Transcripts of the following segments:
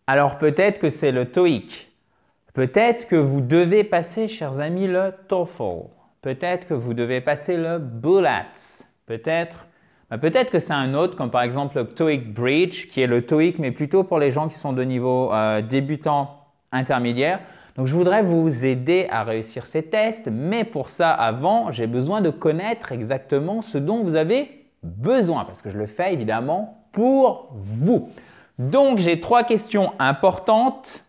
Alors peut-être que c'est le TOEIC. Peut-être que vous devez passer, chers amis, le TOEFL. Peut-être que vous devez passer le BULATS. Peut-être que c'est un autre, comme par exemple le TOEIC Bridge, qui est le TOEIC, mais plutôt pour les gens qui sont de niveau débutant intermédiaire. Donc, je voudrais vous aider à réussir ces tests, mais pour ça, avant, j'ai besoin de connaître exactement ce dont vous avez besoin, parce que je le fais évidemment pour vous. Donc, j'ai 3 questions importantes.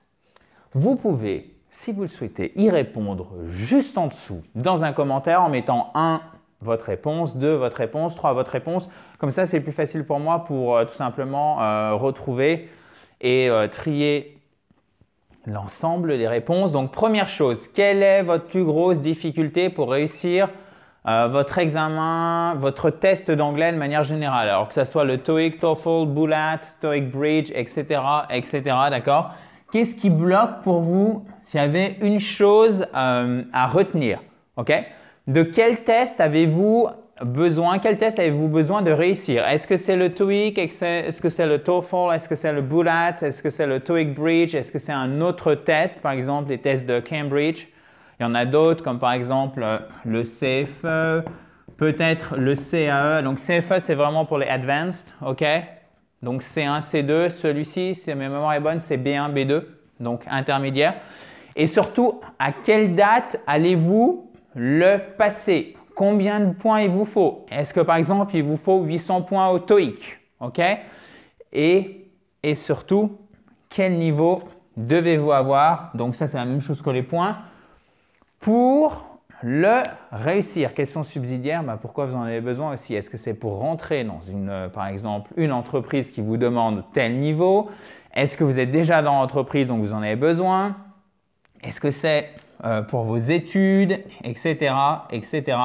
Vous pouvez, si vous le souhaitez, y répondre juste en dessous dans un commentaire en mettant 1 votre réponse, 2 votre réponse, 3 votre réponse. Comme ça, c'est plus facile pour moi pour tout simplement retrouver et trier l'ensemble des réponses. Donc, première chose, quelle est votre plus grosse difficulté pour réussir votre examen, votre test d'anglais de manière générale? Alors que ce soit le TOEIC, TOEFL, BULATS, TOEIC Bridge, etc., d'accord? Qu'est-ce qui bloque pour vous s'il y avait une chose à retenir? Ok? De quel test avez-vous besoin? Quel test avez-vous besoin de réussir? Est-ce que c'est le TOEIC? Est-ce que c'est le TOEFL? Est-ce que c'est le BULATS? Est-ce que c'est le TOEIC Bridge? Est-ce que c'est un autre test, par exemple les tests de Cambridge? Il y en a d'autres comme par exemple le CFE, peut-être le CAE. Donc CFE, c'est vraiment pour les Advanced, ok? Donc C1, C2, celui-ci, si ma mémoire est bonne, c'est B1, B2, donc intermédiaire. Et surtout, à quelle date allez-vous le passer? Combien de points il vous faut? Est-ce que par exemple, il vous faut 800 points au TOEIC? Ok? Et surtout, quel niveau devez-vous avoir? Donc ça, c'est la même chose que les points. Pour le réussir, question subsidiaire, pourquoi vous en avez besoin aussi? Est-ce que c'est pour rentrer dans par exemple, une entreprise qui vous demande tel niveau? Est-ce que vous êtes déjà dans l'entreprise donc vous en avez besoin? Est-ce que c'est pour vos études, etc., etc.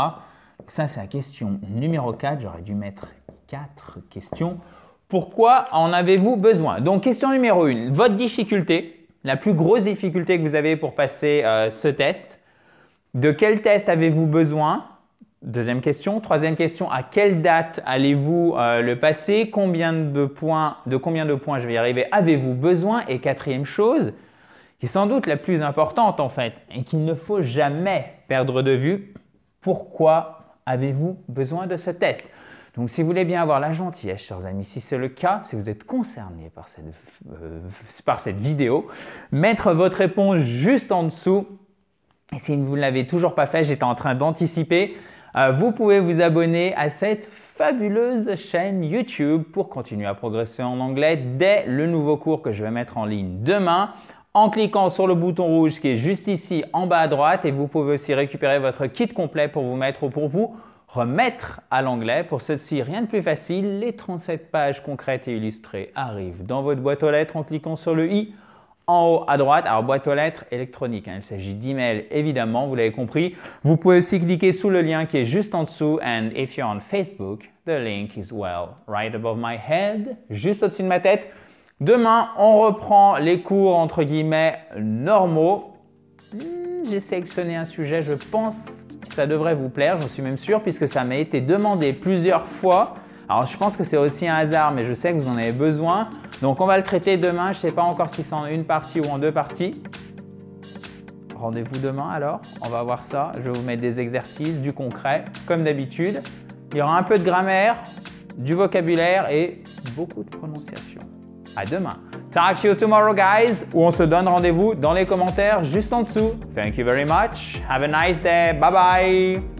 Ça, c'est la question numéro 4. J'aurais dû mettre 4 questions. Pourquoi en avez-vous besoin? Donc, question numéro 1, votre difficulté, la plus grosse difficulté que vous avez pour passer ce test. De quel test avez-vous besoin? Deuxième question. Troisième question, à quelle date allez-vous le passer? Combien de points, je vais y arriver, avez-vous besoin? Et quatrième chose, qui est sans doute la plus importante en fait, et qu'il ne faut jamais perdre de vue, pourquoi avez-vous besoin de ce test? Donc, si vous voulez bien avoir la gentillesse, chers amis, si c'est le cas, si vous êtes concerné par cette vidéo, mettre votre réponse juste en dessous. Et si vous ne l'avez toujours pas fait, j'étais en train d'anticiper, vous pouvez vous abonner à cette fabuleuse chaîne YouTube pour continuer à progresser en anglais dès le nouveau cours que je vais mettre en ligne demain en cliquant sur le bouton rouge qui est juste ici en bas à droite et vous pouvez aussi récupérer votre kit complet pour vous remettre à l'anglais. Pour ceci, rien de plus facile, les 37 pages concrètes et illustrées arrivent dans votre boîte aux lettres en cliquant sur le i en haut à droite. Alors, boîte aux lettres électronique, il s'agit d'email évidemment, vous l'avez compris. Vous pouvez aussi cliquer sous le lien qui est juste en dessous. And if you're on Facebook, the link is right above my head, juste au-dessus de ma tête. Demain, on reprend les cours entre guillemets normaux. J'ai sélectionné un sujet, je pense que ça devrait vous plaire, j'en suis même sûr, puisque ça m'a été demandé plusieurs fois. Alors, je pense que c'est aussi un hasard, mais je sais que vous en avez besoin. Donc, on va le traiter demain. Je ne sais pas encore si c'est en une partie ou en 2 parties. Rendez-vous demain alors, on va voir ça. Je vais vous mettre des exercices, du concret, comme d'habitude. Il y aura un peu de grammaire, du vocabulaire et beaucoup de prononciation. À demain. Talk to you tomorrow, guys, où on se donne rendez-vous dans les commentaires juste en dessous. Thank you very much. Have a nice day. Bye bye.